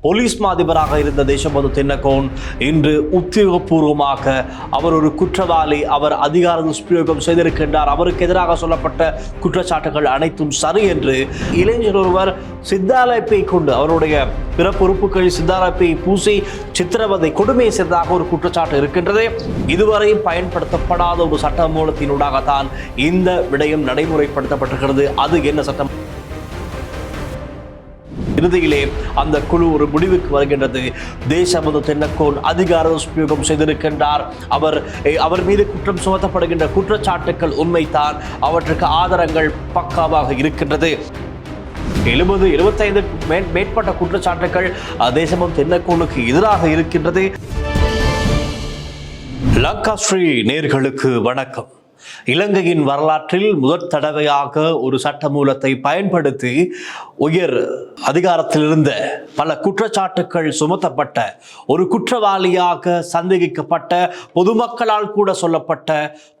Police மாதிபராக இருந்த தேசபந்து தென்னகோன் இன்று உத்தியோகபூர்வமாக அவர் ஒரு குற்றவாளி, அவர் அதிகார துஷ்பிரயோகம் செய்திருக்கின்றார், அவருக்கு எதிராக சொல்லப்பட்ட குற்றச்சாட்டுகள் அனைத்தும் சரி என்று இளைஞர் ஒருவர் சித்தாலயப்பை கொண்டு அவருடைய பிற பொறுப்புகளில் சித்தாலயப்பை பூசி சித்திரவதை கொடுமை செய்ததாக ஒரு குற்றச்சாட்டு இருக்கின்றது. இதுவரை பயன்படுத்தப்படாத ஒரு சட்ட மூலத்தினூடாகத்தான் இந்த விடயம் நடைமுறைப்படுத்தப்பட்டிருக்கிறது. அது என்ன சட்டம்? இறுதியிலே அந்த குழு ஒரு முடிவுக்கு வருகின்றது. தேசபந்து தென்னகோன் அதிகார துஷ்பிரயோகம் செய்திருக்கின்றார், அவர் மீது குற்றம் சுமத்தப்படுகின்ற குற்றச்சாட்டுகள் உண்மைதான், அவற்றுக்கு ஆதாரங்கள் பக்காவாக இருக்கின்றது. 70-75 மேற்பட்ட குற்றச்சாட்டுகள் தேசபந்து தென்னகோனுக்கு எதிராக இருக்கின்றது. லங்காஸ்ரீ நேயர்களுக்கு வணக்கம். இலங்கையின் வரலாற்றில் முதற் தடவையாக ஒரு சட்டமூலத்தை பயன்படுத்தி உயர் அதிகாரத்தில் இருந்த பல குற்றச்சாட்டுகள் சுமத்தப்பட்ட ஒரு குற்றவாளியாக சந்தேகிக்கப்பட்ட பொதுமக்களால் கூட சொல்லப்பட்ட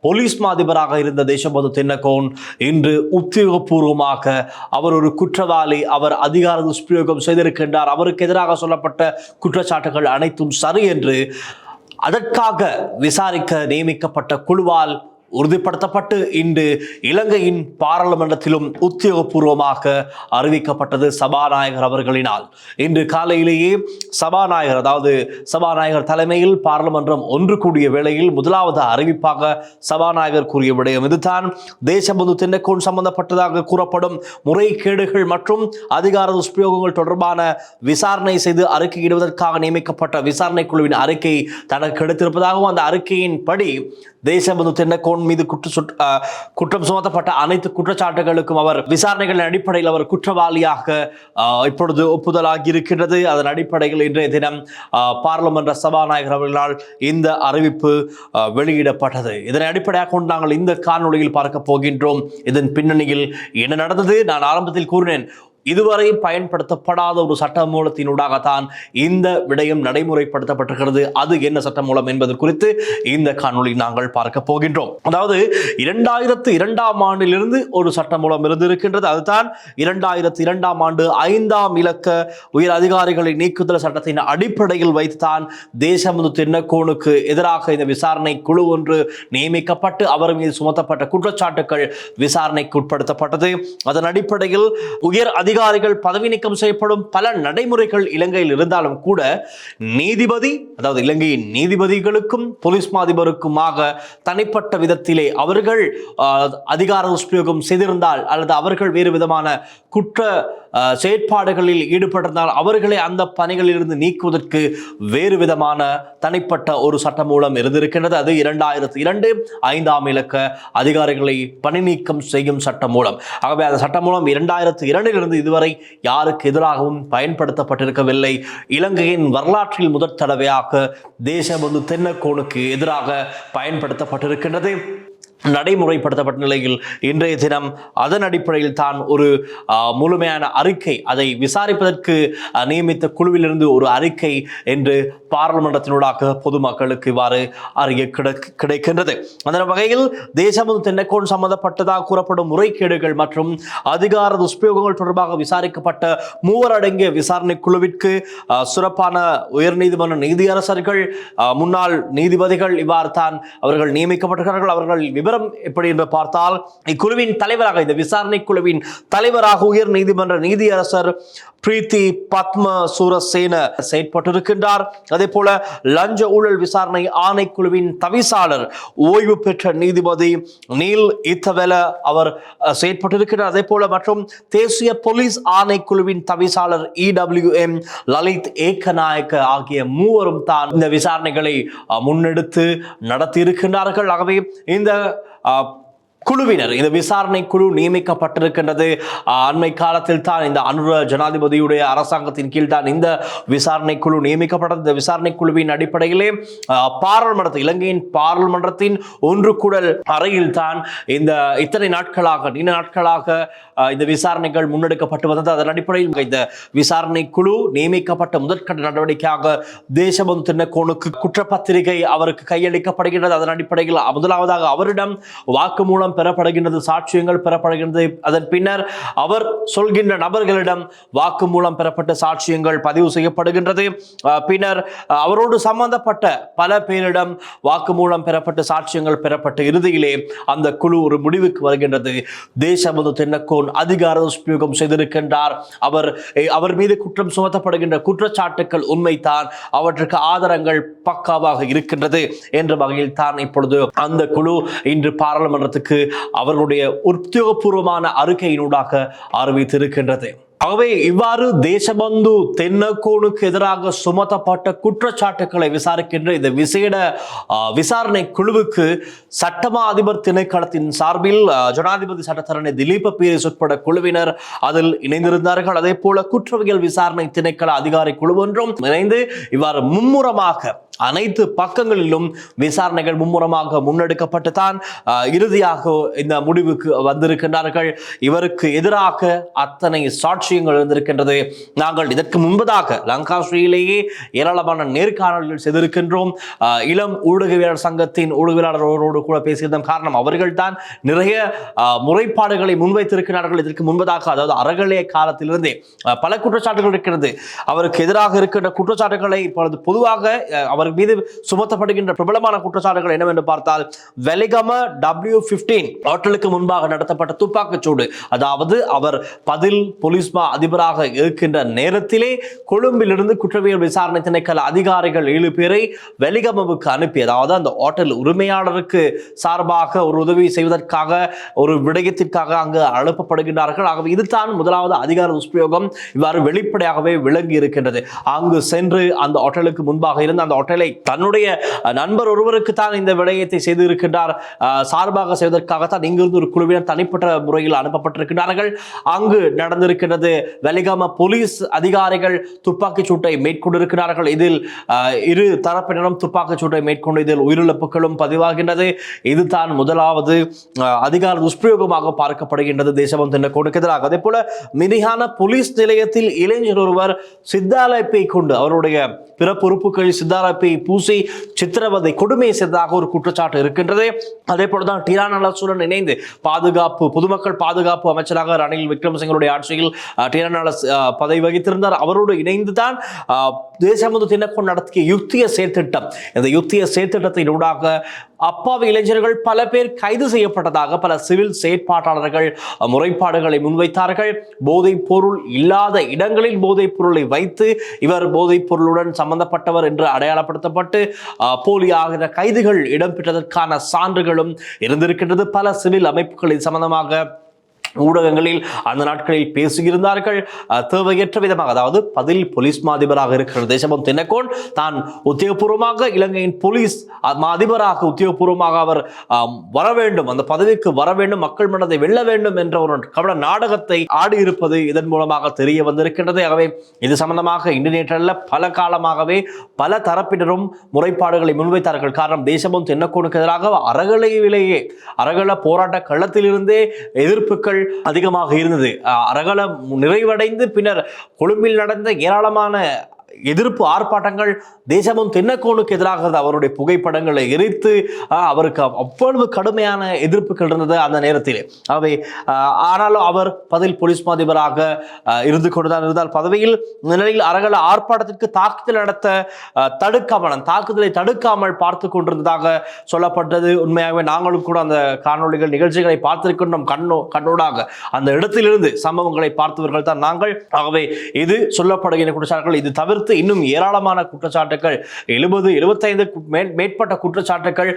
போலீஸ் மாதிபராக இருந்த தேசபந்து தென்னகோன் இன்று உத்தியோகபூர்வமாக அவர் ஒரு குற்றவாளி, அவர் அதிகார துஷ்பிரயோகம் செய்திருக்கின்றார், அவருக்கு எதிராக சொல்லப்பட்ட குற்றச்சாட்டுகள் அனைத்தும் சரி என்று அதற்காக விசாரிக்க நியமிக்கப்பட்ட குழுவால் உறுதிப்படுத்தப்பட்டு இன்று இலங்கையின் பாராளுமன்றத்திலும் உத்தியோகபூர்வமாக அறிவிக்கப்பட்டது சபாநாயகர் அவர்களினால். இன்று காலையிலேயே சபாநாயகர் தலைமையில் பாராளுமன்றம் ஒன்று கூடிய வேளையில் முதலாவது அறிவிப்பாக சபாநாயகர் கூறிய விடயம் இதுதான். தேசபந்து தென்னகோன் சம்பந்தப்பட்டதாக கூறப்படும் முறைகேடுகள் மற்றும் அதிகார துஷ்பிரயோகங்கள் தொடர்பான விசாரணை செய்து அறிக்கையிடுவதற்காக நியமிக்கப்பட்ட விசாரணை குழுவின் அறிக்கை தனக்கு கிடைத்திருப்பதாகவும் அந்த அறிக்கையின் படி தேசபந்து தென்னகோன் மீது குற்றம் சுமத்தப்பட்ட அனைத்து குற்றச்சாட்டுகளுக்கும் அவர் விசாரணைகளின் அடிப்படையில் அவர் குற்றவாளியாக இப்பொழுது ஒப்புதலாகி இருக்கின்றது. அதன் அடிப்படையில் இன்றைய தினம் பாராளுமன்ற சபாநாயகர் அவர்களால் இந்த அறிவிப்பு வெளியிடப்பட்டது. இதனை அடிப்படையாக கொண்டு நாங்கள் இந்த காணொளியில் பார்க்க போகின்றோம். இதன் பின்னணியில் என்ன நடந்தது? நான் ஆரம்பத்தில் கூறினேன், இதுவரை பயன்படுத்தப்படாத ஒரு சட்ட மூலத்தினூடாகத்தான் இந்த விடயம் நடைமுறைப்படுத்தப்பட்டிருக்கிறது. அது என்ன சட்ட மூலம் என்பது குறித்து இந்த காணொளி நாங்கள் பார்க்க போகின்றோம். அதாவது 2002ஆம் ஆண்டிலிருந்து ஒரு சட்ட மூலம் இருந்திருக்கின்றது. அதுதான் 2002ஆம் ஆண்டு 5ஆம் இலக்க உயர் அதிகாரிகளை நீக்குதல் சட்டத்தின் அடிப்படையில் வைத்துதான் தேசபந்து தென்னகோனுக்கு எதிராக இந்த விசாரணை குழு ஒன்று நியமிக்கப்பட்டு அவர் மீது சுமத்தப்பட்ட குற்றச்சாட்டுகள் விசாரணைக்கு உட்படுத்தப்பட்டது. அதன் அடிப்படையில் உயர் அதிகாரிகள் பதவி நீக்கம் செய்யப்படும் பல நடைமுறைகள் இலங்கையில் இருந்தாலும் கூட நீதிபதி, அதாவது இலங்கையின் நீதிபதிகளுக்கும் போலீஸ் மாதிபருக்குமாக தனிப்பட்ட விதத்திலே அவர்கள் அதிகார துஷ்பிரயோகம் செய்திருந்தால் அல்லது அவர்கள் வேறு விதமான குற்ற செயற்பாடுகளில் ஈடுபட்டிருந்தால் அவர்களை அந்த பணிகளில் இருந்து நீக்குவதற்கு வேறு விதமான தனிப்பட்ட ஒரு சட்ட மூலம் இருந்திருக்கின்றது. அது 2002 5ஆம் இலக்க அதிகாரிகளை பணி நீக்கம் செய்யும் சட்ட மூலம். ஆகவே அந்த சட்ட மூலம் 2002 இதுவரை யாருக்கு எதிராகவும் பயன்படுத்தப்பட்டிருக்கவில்லை. இலங்கையின் வரலாற்றில் முதற் தடவையாக தேசபந்து தென்னகோனுக்கு எதிராக பயன்படுத்தப்பட்டிருக்கின்றது, நடைமுறைப்படுத்தப்பட்ட நிலையில் இன்றைய தினம் அதன் அடிப்படையில் தான் ஒரு முழுமையான அறிக்கை, அதை விசாரிப்பதற்கு நியமித்த குழுவிலிருந்து ஒரு அறிக்கை என்று பாராளுமன்றத்தினூடாக பொதுமக்களுக்கு இவ்வாறு அறிய கிடைக்கின்றது. அந்த வகையில் தேசபந்து தென்னகோன் சம்பந்தப்பட்டதாக கூறப்படும் முறைகேடுகள் மற்றும் அதிகார துஷ்பிரயோகங்கள் தொடர்பாக விசாரிக்கப்பட்ட 3 அடங்கிய விசாரணை குழுவிற்கு சிறப்பான உயர்நீதிமன்ற நீதியரசர்கள், முன்னாள் நீதிபதிகள் இவ்வாறு தான் அவர்கள் நியமிக்கப்பட்டிருக்கிறார்கள். அவர்கள் விவரம் எப்படி என்று பார்த்தால், இக்குழுவின் தலைவராக, இந்த விசாரணை குழுவின் தலைவராக உயர் நீதிமன்ற நீதியரசர் பிரீத்தி பத்ம சூரசேன செயற்பட்டிருக்கின்றார். அதே போல லஞ்ச ஊழல் விசாரணை ஆணைக்குழுவின் தவிசாளர் ஓய்வு பெற்ற நீதிபதி நீல் இத்தவெல அவர் செயற்பட்டிருக்கிறார். அதே போல மற்றும் தேசிய போலீஸ் ஆணைக்குழுவின் தவிசாளர் EWM லலித் ஏக்கநாயக்க ஆகிய 3வரும் தான் இந்த விசாரணைகளை முன்னெடுத்து நடத்தி இருக்கின்றார்கள். ஆகவே இந்த குழுவினர், இந்த விசாரணை குழு நியமிக்கப்பட்டிருக்கின்றது. அண்மை காலத்தில் தான் இந்த அனுர ஜனாதிபதியுடைய அரசாங்கத்தின் கீழ் தான் இந்த விசாரணை குழு நியமிக்கப்பட்டது. இந்த விசாரணை குழுவின் அடிப்படையிலே இலங்கையின் பாராளுமன்றத்தின் ஒன்று கூடல் அறையில் தான் இத்தனை நாட்களாக, நீண்ட நாட்களாக இந்த விசாரணைகள் முன்னெடுக்கப்பட்டு வந்தது. அதன் அடிப்படையில் இந்த விசாரணை குழு நியமிக்கப்பட்ட முதற்கட்ட நடவடிக்கையாக தேசபந்து தென்னகோனுக்கு குற்றப்பத்திரிகை அவருக்கு கையளிக்கப்படுகின்றது. அதன் அடிப்படையில் முதலாவதாக அவரிடம் வாக்குமூலம் பெறப்படுகின்றது, சாட்சியங்கள் பெறப்படுகின்றது. அதன் பின்னர் அவர் சொல்கின்ற நபர்களிடம் வாக்குமூலம் பெறப்பட்ட சாட்சியங்கள் பதிவு செய்யப்படுகின்றது. பின்னர் அவரோடு சம்பந்தப்பட்ட பல பேரிடம் வாக்குமூலம் பெறப்பட்ட சாட்சியங்கள் பெறப்பட்ட இறுதியிலே அந்த குழு ஒரு முடிவுக்கு வருகின்றது. தேசபந்து தென்னக்கோன் அதிகார துஷ்பிரயோகம் செய்திருக்கின்றார், அவர் மீது குற்றம் சுமத்தப்படுகின்ற குற்றச்சாட்டுக்கள் உண்மைதான், அவற்றுக்கு ஆதாரங்கள் பக்காவாக இருக்கின்றது என்ற வகையில் தான் இப்பொழுது அந்த குழு இன்று பாராளுமன்றத்துக்கு அவர்களுடைய உத்தியோகபூர்வமான அறிக்கையினூடாக அறிவித்திருக்கின்றது. ஆகவே இவ்வாறு தேசபந்து தென்னக்கோனுக்கு எதிராக சுமத்தப்பட்ட குற்றச்சாட்டுக்களை விசாரிக்கின்ற இந்த விசேட விசாரணை குழுவுக்கு சட்டமா அதிபர் திணைக்களத்தின் சார்பில் ஜனாதிபதி சட்டத்தரணி திலீப பீரிஸ் உட்பட குழுவினர் அதில் இணைந்திருந்தார்கள். அதே போல குற்றவியல் விசாரணை திணைக்கள அதிகாரி குழு ஒன்றும் இணைந்து இவ்வாறு மும்முரமாக அனைத்து பக்கங்களிலும் விசாரணைகள் மும்முரமாக முன்னெடுக்கப்பட்டு தான் இறுதியாக இந்த முடிவுக்கு வந்திருக்கின்றார்கள். இவருக்கு எதிராக அத்தனை சாட்சியங்கள் இருந்திருக்கின்றது. நாங்கள் இதற்கு முன்பதாக லங்காஸ்ரீயிலேயே ஏராளமான நேர்காணல்கள் செய்திருக்கின்றோம். இளம் ஊடகவியலாளர் சங்கத்தின் ஊடகவியலாளரோடு கூட பேசியதன் காரணம் அவர்கள் தான் நிறைய முறைப்பாடுகளை முன்வைத்திருக்கிறார்கள். இதற்கு முன்பதாக, அதாவது அறகலைய காலத்திலிருந்தே பல குற்றச்சாட்டுகள் இருக்கிறது. அவருக்கு எதிராக இருக்கின்ற குற்றச்சாட்டுகளை இப்பொழுது பொதுவாக அவர் மீது சுமத்தப்படுகின்ற பிரபலமான குற்றச்சாட்டுகள் என்னவென்று பார்த்தால், வெலிகம W15 ஹோட்டலுக்கு முன்பாக நடத்தப்பட்ட துப்பாக்கிச்சூடு, அதாவது அவர் பதில் போலீஸ் அதிபராக இருக்கின்ற நேரத்திலே கொழும்பிலிருந்து குற்றவியல் விசாரணை திணைக்கள அதிகாரிகள் 7 பேரை வெலிகமவுக்கு அனுப்பி, அதாவது அந்த ஹோட்டல் உரிமையாளருக்கு சார்பாக ஒரு உதவி செய்வதற்காக ஒரு விடயத்திற்காக அங்கு அனுப்பப்படுகின்றார்கள். ஆகவே இதுதான் முதலாவது அதிகார துஷ்பிரயோகம் இவ்வாறு வெளிப்படையாகவே விளங்கி இருக்கின்றது. அங்கு சென்று அந்த ஹோட்டலுக்கு முன்பாக இருந்து அந்த ஹோட்டலை தன்னுடைய நண்பர் ஒருவருக்கு தான் இந்த விடயத்தை செய்து இருக்கின்றார், சார்பாக செய்வதற்காகத்தான் இங்கிருந்து ஒரு குழுவினர் தனிப்பட்ட முறையில் அனுப்பப்பட்டிருக்கிறார்கள். அங்கு நடந்திருக்கிறது. வெலிகம போலீஸ் அதிகாரிகள் துப்பாக்கிச் சூட்டை மேற்கொண்டிருக்கிறார்கள். இதில் இரு தரப்பினரும் துப்பாக்கிச் சூட்டை மேற்கொண்டு இதில் உயிரிழப்புகளும் பதிவாகின்றது. இதுதான் முதலாவது அதிகார துஷ்பிரயோகமாக பார்க்கப்படுகின்றது தேசபந்து தென்னக்கோனுக்கு எதிராக. அதே போல மினிஹான போலீஸ் நிலையத்தில் இளைஞர் ஒருவர் சித்தாலப்பை கொண்டு அவருடைய பிற பொறுப்புகளில் சித்தாலப்பை பூசி சித்திரவதை கொடுமை செய்ததாக ஒரு குற்றச்சாட்டு இருக்கின்றது. அதே போலதான் டிரானலசுடன் இணைந்து பொதுமக்கள் பாதுகாப்பு அமைச்சராக ரணில் விக்ரமசிங்களுடைய ஆட்சியில் டிரானலஸ் பதவி வகித்திருந்தார். அவரோடு இணைந்துதான் தேசபந்து தென்னக்கோன் நடத்திய யுத்திய செயற்திட்டம், இந்த யுத்திய செயற்திட்டத்தினூடாக அப்பாவி இளைஞர்கள் பல பேர் கைது செய்யப்பட்டதாக பல சிவில் செயற்பாட்டாளர்கள் முறைப்பாடுகளை முன்வைத்தார்கள். போதைப் பொருள் இல்லாத இடங்களில் போதைப் பொருளை வைத்து இவர் போதைப் பொருளுடன் சம்பந்தப்பட்டவர் என்று அடையாளப்படுத்தப்பட்டு போலியாக கைதுகள் இடம்பெற்றதற்கான சான்றுகளும் இருந்திருக்கின்றது. பல சிவில் அமைப்புகள் இது சம்பந்தமாக ஊடகங்களில் அந்த நாட்களில் பேசியிருந்தார்கள். தேவையற்ற விதமாக, அதாவது பதில் போலீஸ் அதிபராக இருக்கிற தேசபந்து தென்னக்கோன் தான் உத்தியோகபூர்வமாக இலங்கையின் போலீஸ் அதிபராக உத்தியோகபூர்வமாக அவர் வர வேண்டும், அந்த பதவிக்கு வர வேண்டும், மக்கள் மனதை வெல்ல வேண்டும் என்ற ஒரு கவன நாடகத்தை ஆடியிருப்பது இதன் மூலமாக தெரிய வந்திருக்கின்றது. ஆகவே இது சம்பந்தமாக இன்டர்நெட்டில் பல காலமாகவே பல தரப்பினரும் முறைப்பாடுகளை முன்வைத்தார்கள். காரணம், தேசபந்து தென்னக்கோனுக்கு எதிராக அறகல போராட்ட களத்திலிருந்தே எதிர்ப்புகள் அதிகமாக இருந்தது. அரகலம் நிறைவடைந்து பின்னர் கொழும்பில் நடந்த ஏராளமான எதிர்ப்பு ஆர்ப்பாட்டங்கள் தேசபந்து தென்னக்கோனுக்கு எதிராக அவருடைய புகைப்படங்களை எரித்து அவருக்கு அவ்வளவு கடுமையான எதிர்ப்புகள் இருந்தது அந்த நேரத்திலே. அவை ஆனாலும் அவர் பதில் போலீஸ் அதிபராக இருந்து கொண்டுதான் இருந்தால் பதவியில். நிலையில் அரகல ஆர்ப்பாட்டத்திற்கு தாக்குதல் நடத்த தாக்குதலை தடுக்காமல் பார்த்து கொண்டிருந்ததாக சொல்லப்பட்டது. உண்மையாகவே நாங்களும் கூட அந்த காணொலிகள் நிகழ்ச்சிகளை பார்த்திருக்கின்றோம். கண்ணோடாக அந்த இடத்திலிருந்து சம்பவங்களை பார்த்தவர்கள் தான் நாங்கள். ஆகவே இது சொல்லப்படுகிற குற்றச்சாட்டுகள். இது தவிர்த்து இன்னும் ஏராளமான குற்றச்சாட்டுகள் 70-75 மேற்பட்ட குற்றச்சாட்டுகள்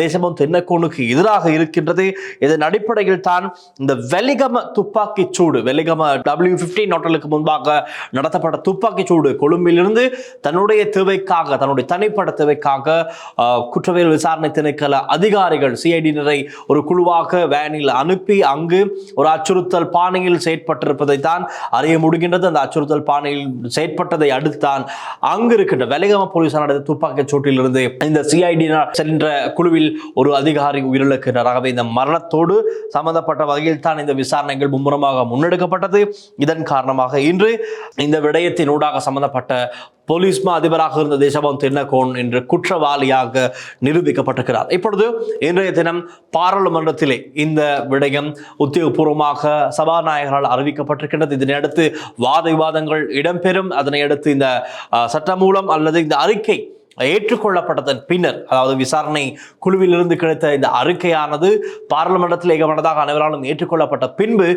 தேசபந்து தென்னக்கோனுக்கு எதிராக இருக்கின்றது. இதன் அடிப்படையில் தான் இந்த வெலிகம துப்பாக்கிச் சூடு, வெலிகம W15 ஹோட்டலுக்கு முன்பாக நடத்தப்பட்ட துப்பாக்கிச் சூடு கொழும்பிலிருந்து தன்னுடைய தேவைக்காக, தன்னுடைய தனிப்பட்ட தேவைக்காக குற்றவியல் விசாரணை திணைக்கள அதிகாரிகள் CID-னரை ஒரு குழுவாக வேனில் அனுப்பி அங்கு ஒரு அச்சுறுத்தல் பாணியில் செயற்பட்டிருப்பதை தான் அறிய முடிகின்றது. அந்த அச்சுறுத்தல் பாணியில் செயற்பட்டதை அடுத்தான் அங்கு இருக்கின்ற வெலிகம போலீசார் நடந்த துப்பாக்கிச் சூட்டிலிருந்து இந்த CID சென்ற குழுவில் ஒரு அதிகாரி உயிரிழக்கின்றார். ஆகவே இந்த மரணத்தோடு சம்பந்தப்பட்ட வகையில் தான் இந்த விசாரணைகள் மும்முரமாக முன்னெடுக்கப்பட்டது. இதன் காரணமாக இன்று இந்த விடயத்தினூடாக சம்பந்தப்பட்ட போலீஸ் மா அதிபராக இருந்த தேசபந்து தென்னகோன் என்று குற்றவாளியாக நிரூபிக்கப்பட்டிருக்கிறார். இப்பொழுது இன்றைய தினம் பாராளுமன்றத்திலே இந்த விடயம் உத்தியோகபூர்வமாக சபாநாயகரால் அறிவிக்கப்பட்டிருக்கின்றது. இதனையடுத்து வாத விவாதங்கள் இடம்பெறும். அதனை அடுத்து இந்த சட்டமூலம் அல்லது இந்த அறிக்கை ஏற்றுக்கொள்ளப்பட்டதன் பின்னர், அதாவது விசாரணை குழுவிலிருந்து கிடைத்த இந்த அறிக்கையானது பாராளுமன்றத்தில் ஏகமனதாக அனைவராலும் ஏற்றுக்கொள்ளப்பட்ட பின்பு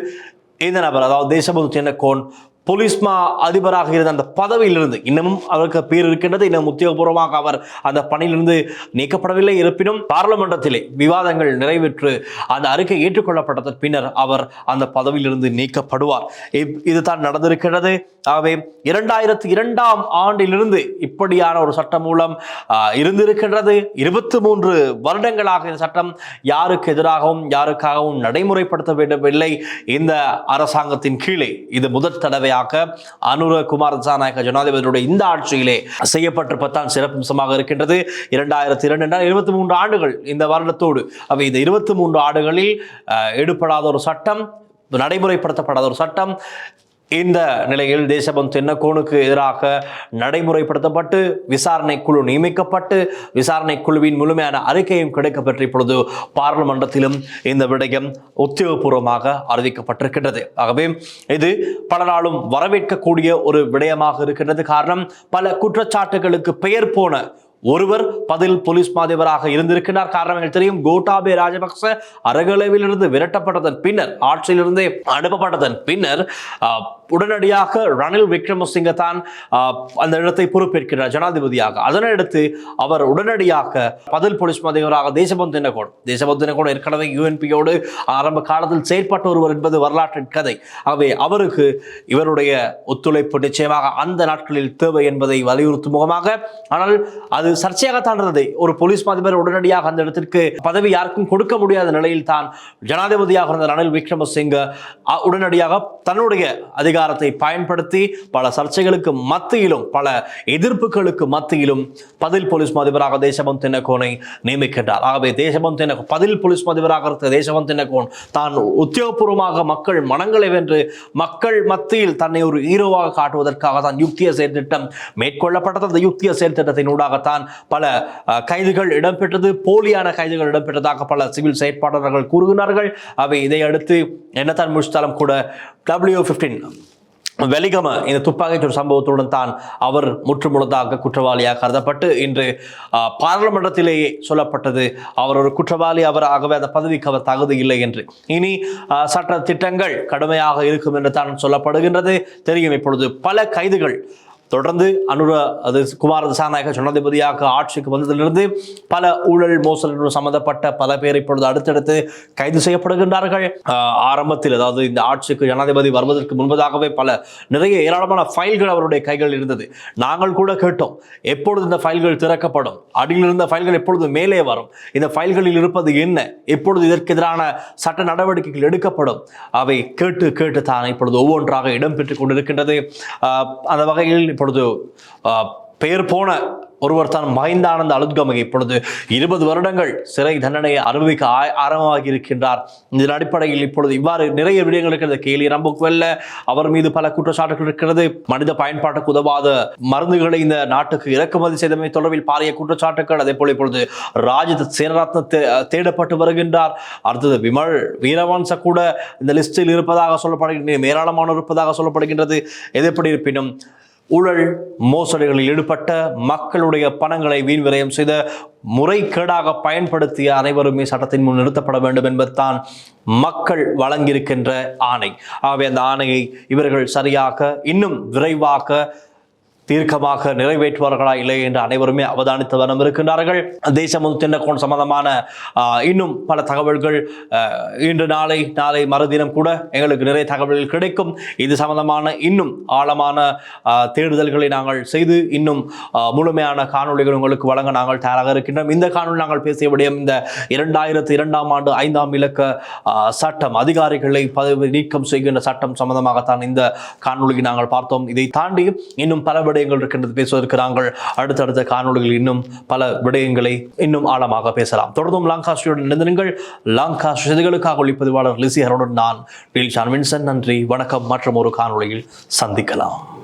இந்த நபர், அதாவது தேசபந்து தென்னகோன் போலீஸ் மா அதிபராக இருந்த அந்த பதவியிலிருந்து, இன்னமும் அவருக்கு பேர் இருக்கின்றது, இன்னும் உத்தியோகபூர்வமாக அவர் அந்த பணியிலிருந்து நீக்கப்படவில்லை. இருப்பினும் பாராளுமன்றத்திலே விவாதங்கள் நிறைவேற்று அந்த அறிக்கை ஏற்றுக்கொள்ளப்பட்டதன் பின்னர் அவர் அந்த பதவியிலிருந்து நீக்கப்படுவார். இதுதான் நடந்திருக்கிறது. ஆகவே 2002ஆம் ஆண்டிலிருந்து இப்படியான ஒரு சட்டம் மூலம் இருந்திருக்கின்றது. 23 வருடங்களாக இந்த சட்டம் யாருக்கு எதிராகவும் யாருக்காகவும் நடைமுறைப்படுத்த வேண்டவில்லை. இந்த அரசாங்கத்தின் கீழே இது முதல் தடவையாக அனுர குமார திசாநாயக்க ஜனாதிபதியுடைய இந்த ஆட்சியிலே செய்யப்பட்டிருப்பதான் சிறப்பம்சமாக இருக்கின்றது. 2002 என்றால் 23 ஆண்டுகள் இந்த வருடத்தோடு. அவை இந்த 23 ஆண்டுகளில் எடுப்படாத ஒரு சட்டம், நடைமுறைப்படுத்தப்படாத ஒரு சட்டம் இந்த நிலையில் தேசபந்து தென்னகோனுக்கு எதிராக நடைமுறைப்படுத்தப்பட்டு விசாரணை குழு நியமிக்கப்பட்டு விசாரணை குழுவின் முழுமையான அறிக்கையும் கிடைக்கப்பெற்ற இப்பொழுது பாராளுமன்றத்திலும் இந்த விடயம் உத்தியோகபூர்வமாக அறிவிக்கப்பட்டிருக்கின்றது. ஆகவே இது பல நாளும் வரவேற்கக்கூடிய ஒரு விடயமாக இருக்கின்றது. காரணம், பல குற்றச்சாட்டுகளுக்கு பெயர் போன ஒருவர் பதில் போலீஸ் மாதிபராக இருந்திருக்கிறார். காரணம் தெரியும், கோட்டாபே ராஜபக்ச அரகலைவிலிருந்து விரட்டப்பட்டதன் பின்னர், ஆட்சியிலிருந்து அனுப்பப்பட்டதன் பின்னர் உடனடியாக ரணில் விக்ரமசிங்க தான் அந்த இடத்தை பொறுப்பேற்கிறார் ஜனாதிபதியாக. அதனையடுத்து அவர் உடனடியாக பதில் போலீஸ் மாதிபராக தேசபந்து தென்னகோன் ஏற்கனவே யூஎன்பியோடு ஆரம்ப காலத்தில் செயற்பட்ட ஒருவர் என்பது வரலாற்றின் கதை. ஆகவே அவருக்கு இவருடைய ஒத்துழைப்பு நிச்சயமாக அந்த நாட்களில் தேவை என்பதை வலியுறுத்தும் முகமாக, ஆனால் அது சர்ச்சையாகத்தான் இருந்தது. ஒரு போலீஸ் மாதிபர் உடனடியாக அந்த இடத்திற்கு பதவி யாருக்கும் கொடுக்க முடியாத நிலையில் தான் ஜனாதிபதியாக இருந்த ரணில் விக்ரமசிங்க உடனடியாக தன்னுடைய அதிகாரத்தை பயன்படுத்தி பல சர்ச்சைகளுக்கு மத்தியிலும் பல எதிர்ப்புகளுக்கு மத்தியிலும் பதில் போலீஸ் மாதிபராக தேசபந்து தென்னகோனை நியமிக்கின்றார். ஆகவே தேசபந்து தென்னகோன் பதில் போலீஸ் மாதிபராக இருந்த தேசபந்து தென்னகோன் தான் உத்தியோகபூர்வமாக மக்கள் மனங்களை வென்று மக்கள் மத்தியில் தன்னை ஒரு ஹீரோவாக காட்டுவதற்காக தான் யுக்திய செயற்திட்டம் மேற்கொள்ளப்பட்டது. அந்த யுக்திய செயற்திட்டத்தின் ஊடாகத்தான் பல கைதுகள் இடம்பெற்றது, போலியான கைதுகள் இடம்பெற்றதாக பல சிவில் செயற்பாட்டாளர்கள் கூறுகிறார்கள். அவை இதை அடுத்து என்னதான் முடிச்சாலும் கூட W15 வெலிகம இந்த துப்பாக்கிச்சூடு சம்பவத்துடன் தான் அவர் முற்றுமுழுதாக குற்றவாளியாக கருதப்பட்டு இன்று பாராளுமன்றத்திலேயே சொல்லப்பட்டது அவர் ஒரு குற்றவாளி, அவர் ஆகவே அந்த பதவிக்கு அவர் தகுதி இல்லை என்று. இனி சட்ட திட்டங்கள் கடுமையாக இருக்கும் என்று தான் சொல்லப்படுகின்றது. தெரியும், இப்பொழுது பல கைதுகள் தொடர்ந்து குமார திசாநாயக்க ஜனாதிபதியாக ஆட்சிக்கு வந்ததிலிருந்து பல ஊழல் மோசடி சம்பந்தப்பட்ட பல பேர் இப்பொழுது அடுத்தடுத்து கைது செய்யப்படுகின்றார்கள். ஆரம்பத்தில், அதாவது இந்த ஆட்சிக்கு ஜனாதிபதி வருவதற்கு முன்பதாகவே நிறைய ஏராளமான ஃபைல்கள் அவருடைய கைகள் இருந்தது. நாங்கள் கூட கேட்டோம், எப்பொழுது இந்த ஃபைல்கள் திறக்கப்படும், அடியில் இருந்த ஃபைல்கள் எப்பொழுது மேலே வரும், இந்த ஃபைல்களில் இருப்பது என்ன, எப்பொழுது இதற்கு எதிரான சட்ட நடவடிக்கைகள் எடுக்கப்படும், அவை கேட்டு கேட்டு தான் இப்பொழுது ஒவ்வொன்றாக இடம்பெற்றுக் கொண்டிருக்கின்றது. அந்த வகையில் இப்பொழுது பெயர் போன ஒருவர் தான் மஹிந்தானந்த அலுத்கமகே இப்பொழுது 20 வருடங்கள் சிறை தண்டனை அனுபவிக்க ஆரம்பமாகி இருக்கின்றார். இதன் அடிப்படையில் இப்பொழுது இவ்வாறு நிறைய விடயங்கள் இருக்கிறது. கேலி ரம்புக்வெல்ல அவர் மீது பல குற்றச்சாட்டுகள் இருக்கிறது. மனித பயன்பாட்டுக்கு உதவாத மருந்துகளை இந்த நாட்டுக்கு இறக்குமதி செய்தமை தொடர்பில் பாரிய குற்றச்சாட்டுகள். அதே போல இப்பொழுது ராஜித சேனரத்ன தேடப்பட்டு வருகின்றார். அடுத்தது விமல் வீரவன்ச கூட இந்த லிஸ்டில் இருப்பதாக சொல்லப்படுகின்றது, ஏராளமானோர் இருப்பதாக சொல்லப்படுகின்றது. எதெப்படி இருப்பினும் ஊழல் மோசடிகளில் ஈடுபட்ட மக்களுடைய பணங்களை வீண் விரயம் செய்த முறைகேடாக பயன்படுத்திய அனைவருமே சட்டத்தின் முன் நிறுத்தப்பட வேண்டும் என்பதுதான் மக்கள் வழங்கியிருக்கின்ற ஆணை. ஆகவே அந்த ஆணையை இவர்கள் சரியாக இன்னும் விரைவாக தீர்க்கமாக நிறைவேற்றுவார்களா இல்லை என்று அனைவருமே அவதானித்து வரம் இருக்கின்றார்கள். தேசபந்து தென்னகோன் சம்பந்தமான இன்னும் பல தகவல்கள் இன்று நாளை மறுதினம் கூட எங்களுக்கு நிறைய தகவல்கள் கிடைக்கும். இது சம்பந்தமான இன்னும் ஆழமான தேடுதல்களை நாங்கள் செய்து இன்னும் முழுமையான காணொளிகள் உங்களுக்கு வழங்க நாங்கள் தயாராக இருக்கின்றோம். இந்த காணொலி நாங்கள் பேசிய விடயம் இந்த 2002ஆம் ஆண்டு 5ஆம் இலக்க சட்டம், அதிகாரிகளை பதவி நீக்கம் செய்கின்ற சட்டம் சம்பந்தமாகத்தான் இந்த காணொலியை நாங்கள் பார்த்தோம். இதை தாண்டி இன்னும் பல விடயங்கள் இருக்கின்றது பேசுவதற்கு. நாங்கள் அடுத்தடுத்த காணொலிகளில் இன்னும் பல விடயங்களை இன்னும் ஆழமாக பேசலாம். தொடர்ந்தும் லாங்காஸ்ட்ரியுடன் இணைந்திருங்கள். லாங்காஸ்ட்ரி செய்திகளுக்காக ஒளிப்பதிவாளர் லிசி ஹரோடன் நான் வின்சன். நன்றி, வணக்கம். மற்றும் ஒரு காணொலியில் சந்திக்கலாம்.